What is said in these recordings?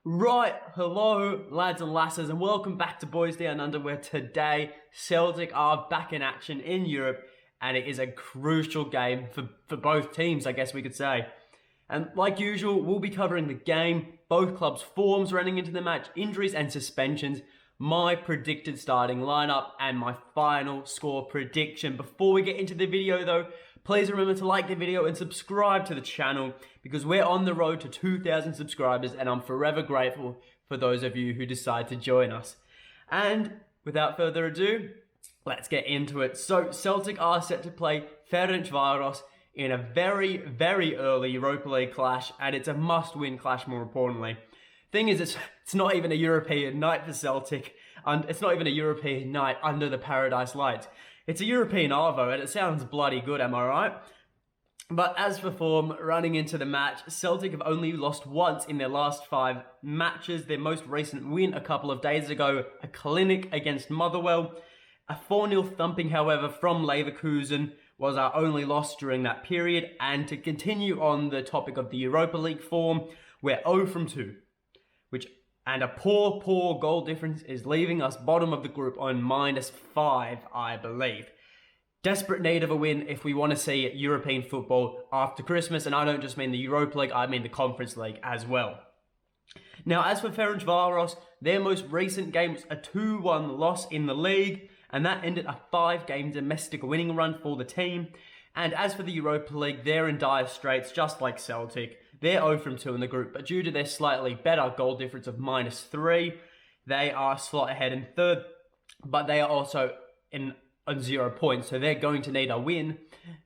Right, hello lads and lasses, and welcome back to Boys Down Under, where today Celtic are back in action in Europe, and it is a crucial game for both teams, I guess we could say. And like usual, we'll be covering the game, both clubs' forms running into the match, injuries and suspensions, my predicted starting lineup, and my final score prediction. Before we get into the video though, please remember to like the video and subscribe to the channel because we're on the road to 2,000 subscribers and I'm forever grateful for those of you who decide to join us. And without further ado, let's get into it. So Celtic are set to play Ferencvaros in a very, very early Europa League clash, and it's a must-win clash more importantly. Thing is, it's not even a European night for Celtic, and it's not even a European night under the Paradise Lights. It's a European Arvo, and it sounds bloody good, am I right? But as for form, running into the match, Celtic have only lost once in their last 5 matches. Their most recent win a couple of days ago, a clinic against Motherwell. A 4-0 thumping, however, from Leverkusen was our only loss during that period. And to continue on the topic of the Europa League form, we're 0 from 2. And a poor goal difference is leaving us bottom of the group on -5, I believe. Desperate need of a win if we want to see European football after Christmas, and I don't just mean the Europa League, I mean the Conference League as well. Now, as for Ferencvaros, their most recent game was a 2-1 loss in the league, and that ended a 5-game domestic winning run for the team. And as for the Europa League, they're in dire straits, just like Celtic. They're 0 from 2 in the group, but due to their slightly better goal difference of -3, they are a slot ahead in third, but they are also on 0 points, so they're going to need a win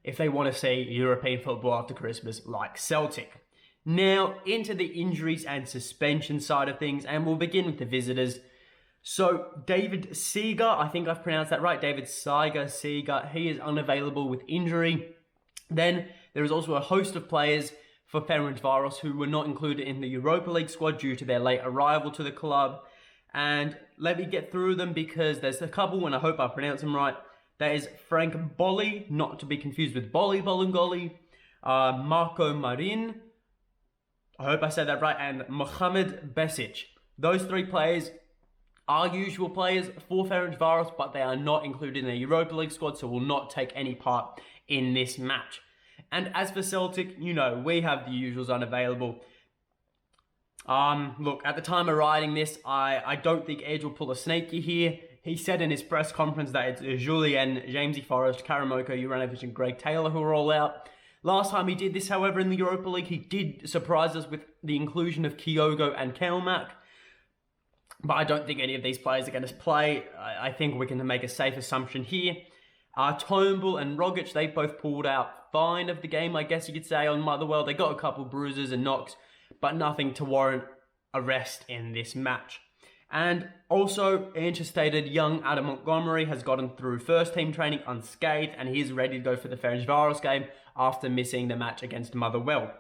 if they want to see European football after Christmas like Celtic. Now, into the injuries and suspension side of things, and we'll begin with the visitors. So, David Seeger, I think I've pronounced that right, David Seeger, he is unavailable with injury. Then, there is also a host of players for Ferencvaros who were not included in the Europa League squad due to their late arrival to the club. And let me get through them because there's a couple, and I hope I pronounce them right. There is Frank Bolli, not to be confused with Bolli Bolingoli, Marco Marin, I hope I said that right, and Mohamed Besic. Those 3 players are usual players for Ferencvaros, but they are not included in the Europa League squad, so will not take any part in this match. And as for Celtic, you know, we have the usuals unavailable. Look, at the time of writing this, I don't think Edge will pull a sneaky here. He said in his press conference that it's Julian, Jamesy Forrest, Karamoko, Juranovic and Greg Taylor who are all out. Last time he did this, however, in the Europa League, he did surprise us with the inclusion of Kyogo and Kelmack. But I don't think any of these players are going to play. I think we can make a safe assumption here. Turnbull and Rogic, they both pulled out fine of the game, I guess you could say, on Motherwell. They got a couple bruises and knocks, but nothing to warrant a rest in this match. And also, anticipated young Adam Montgomery has gotten through first team training unscathed, and he's ready to go for the Ferencvaros game after missing the match against Motherwell.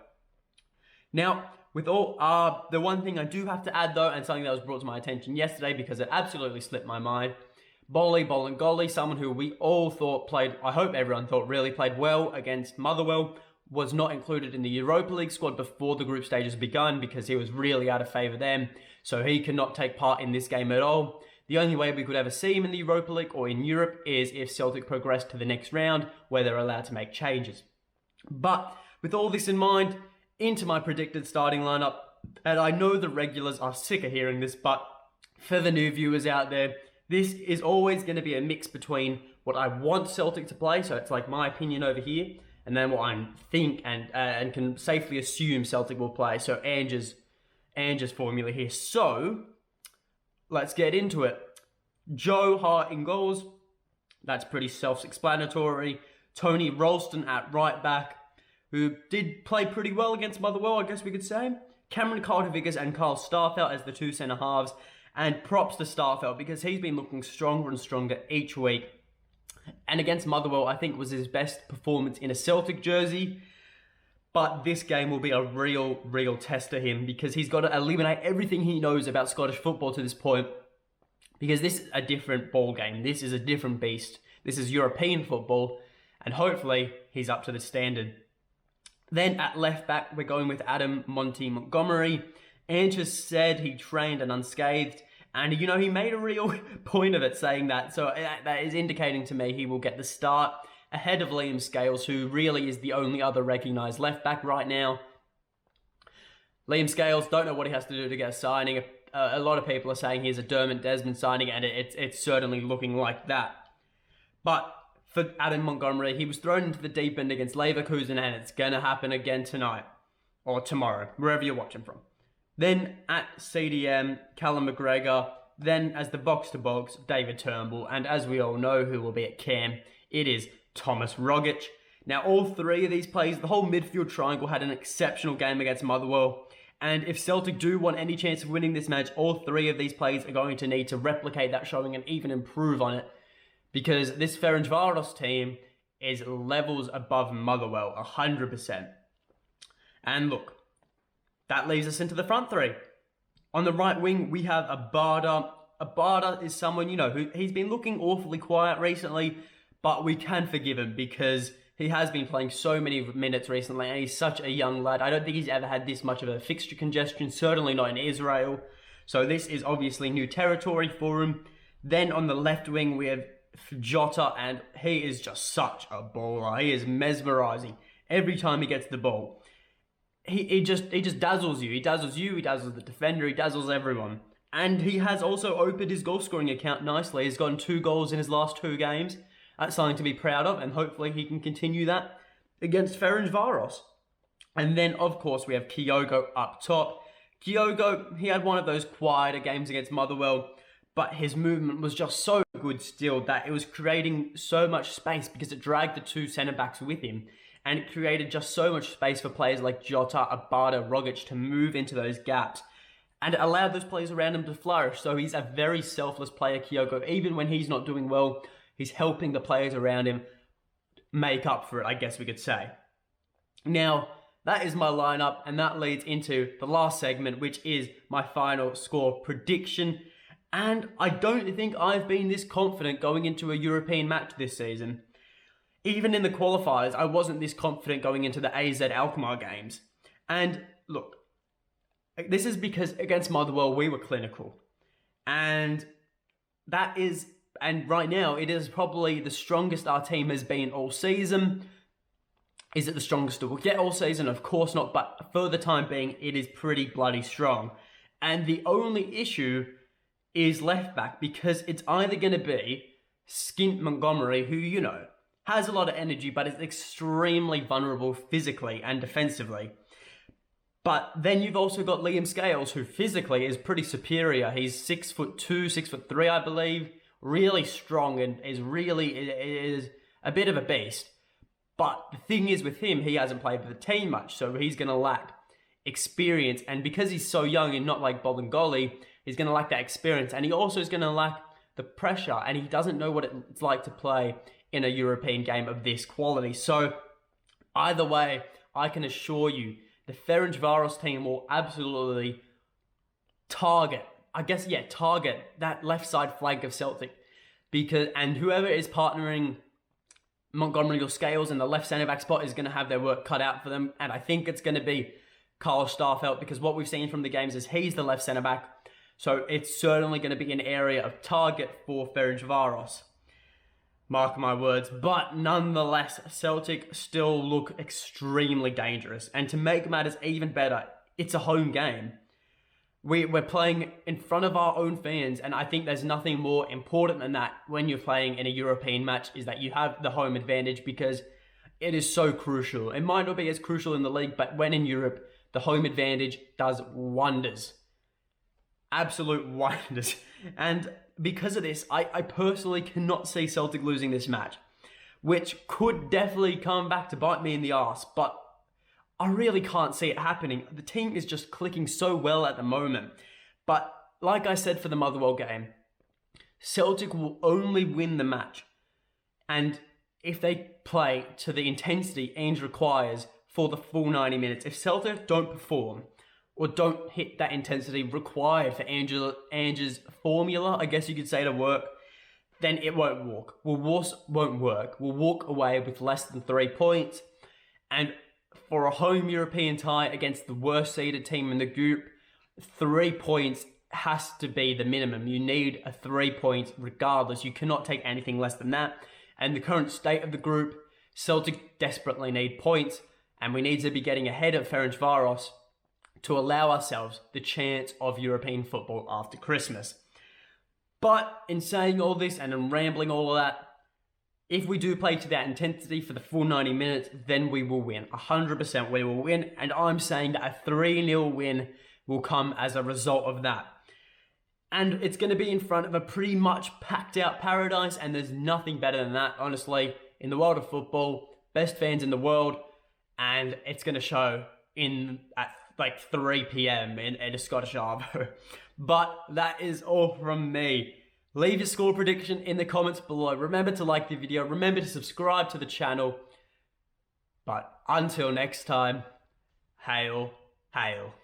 Now, with all, the one thing I do have to add though, and something that was brought to my attention yesterday because it absolutely slipped my mind, Bolingoli, someone who we all thought played, I hope everyone thought really played well against Motherwell, was not included in the Europa League squad before the group stages begun because he was really out of favour then, so he cannot take part in this game at all. The only way we could ever see him in the Europa League or in Europe is if Celtic progress to the next round where they're allowed to make changes. But with all this in mind, into my predicted starting lineup, and I know the regulars are sick of hearing this, but for the new viewers out there, this is always going to be a mix between what I want Celtic to play, so it's like my opinion over here, and then what I think and can safely assume Celtic will play. So Ange's formula here. So let's get into it. Joe Hart in goals. That's pretty self-explanatory. Tony Ralston at right back, who did play pretty well against Motherwell, I guess we could say. Cameron Carter-Vickers and Carl Starfelt as the 2 centre-halves. And props to Starfelt because he's been looking stronger and stronger each week. And against Motherwell, I think was his best performance in a Celtic jersey. But this game will be a real test to him because he's got to eliminate everything he knows about Scottish football to this point. Because this is a different ball game. This is a different beast. This is European football. And hopefully, he's up to the standard. Then at left back, we're going with Adam Montgomery. Ange has said he trained and unscathed, and he made a real point of it saying that, so that is indicating to me he will get the start ahead of Liam Scales, who really is the only other recognised left back right now. Liam Scales, don't know what he has to do to get a signing. A lot of people are saying he's a Dermot Desmond signing, and it's certainly looking like that. But for Adam Montgomery, he was thrown into the deep end against Leverkusen, and it's going to happen again tonight. Or tomorrow, wherever you're watching from. Then at CDM, Callum McGregor. Then as the box-to-box, David Turnbull. And as we all know who will be at Cam, it is Thomas Rogic. Now, all three of these players, the whole midfield triangle had an exceptional game against Motherwell. And if Celtic do want any chance of winning this match, all three of these players are going to need to replicate that showing and even improve on it. Because this Ferencvaros team is levels above Motherwell, 100%. And look, that leaves us into the front three. On the right wing, we have Abada. Abada is someone, who he's been looking awfully quiet recently, but we can forgive him because he has been playing so many minutes recently, and he's such a young lad. I don't think he's ever had this much of a fixture congestion, certainly not in Israel. So this is obviously new territory for him. Then on the left wing, we have Jota, and he is just such a baller. He is mesmerizing every time he gets the ball. He just dazzles you. He dazzles you, he dazzles the defender, he dazzles everyone. And he has also opened his goal scoring account nicely. He's gotten 2 goals in his last 2 games. That's something to be proud of, and hopefully he can continue that against Ferencvaros. And then, of course, we have Kyogo up top. Kyogo, he had one of those quieter games against Motherwell, but his movement was just so good still that it was creating so much space because it dragged the 2 centre-backs with him, and it created just so much space for players like Jota, Abada, Rogic to move into those gaps, and it allowed those players around him to flourish. So he's a very selfless player, Kyogo. Even when he's not doing well, he's helping the players around him make up for it, I guess we could say. Now, that is my lineup, and that leads into the last segment, which is my final score prediction. And I don't think I've been this confident going into a European match this season. Even in the qualifiers, I wasn't this confident going into the AZ Alkmaar games. And look, this is because against Motherwell, we were clinical. And right now, it is probably the strongest our team has been all season. Is it the strongest it will get all season? Of course not, but for the time being, it is pretty bloody strong. And the only issue is left back, because it's either going to be Skint Montgomery, who, has a lot of energy, but is extremely vulnerable physically and defensively. But then you've also got Liam Scales, who physically is pretty superior. He's 6'2", 6'3", I believe. Really strong and is a bit of a beast. But the thing is with him, he hasn't played with the team much, so he's going to lack experience. And because he's so young and not like Bolingoli, he's going to lack that experience. And he also is going to lack the pressure, and he doesn't know what it's like to play in a European game of this quality. So either way, I can assure you, the Ferencvaros team will absolutely target that left side flank of Celtic, and whoever is partnering Montgomery or Scales in the left centre back spot is going to have their work cut out for them. And I think it's going to be Carl Starfelt, because what we've seen from the games is he's the left centre back, so it's certainly going to be an area of target for Ferencvaros. Mark my words. But nonetheless, Celtic still look extremely dangerous. And to make matters even better, it's a home game. We're playing in front of our own fans, and I think there's nothing more important than that when you're playing in a European match, is that you have the home advantage, because it is so crucial. It might not be as crucial in the league, but when in Europe, the home advantage does wonders. Absolute wonders. And because of this, I personally cannot see Celtic losing this match, which could definitely come back to bite me in the arse, but I really can't see it happening. The team is just clicking so well at the moment. But like I said for the Motherwell game, Celtic will only win the match, and if they play to the intensity Ange requires for the full 90 minutes. If Celtic don't perform or don't hit that intensity required for Ange's formula, I guess you could say, to work, then it won't work. Won't work. We'll walk away with less than 3 points. And for a home European tie against the worst seeded team in the group, 3 points has to be the minimum. You need a 3 points regardless. You cannot take anything less than that. And the current state of the group, Celtic desperately need points, and we need to be getting ahead of Ferencvaros to allow ourselves the chance of European football after Christmas. But in saying all this and in rambling all of that, if we do play to that intensity for the full 90 minutes, then we will win. 100% we will win. And I'm saying that a 3-0 win will come as a result of that. And it's going to be in front of a pretty much packed out Paradise, and there's nothing better than that, honestly, in the world of football. Best fans in the world, and it's going to show at like 3 p.m. in a Scottish Arvo. But that is all from me. Leave your score prediction in the comments below. Remember to like the video. Remember to subscribe to the channel. But until next time, hail, hail.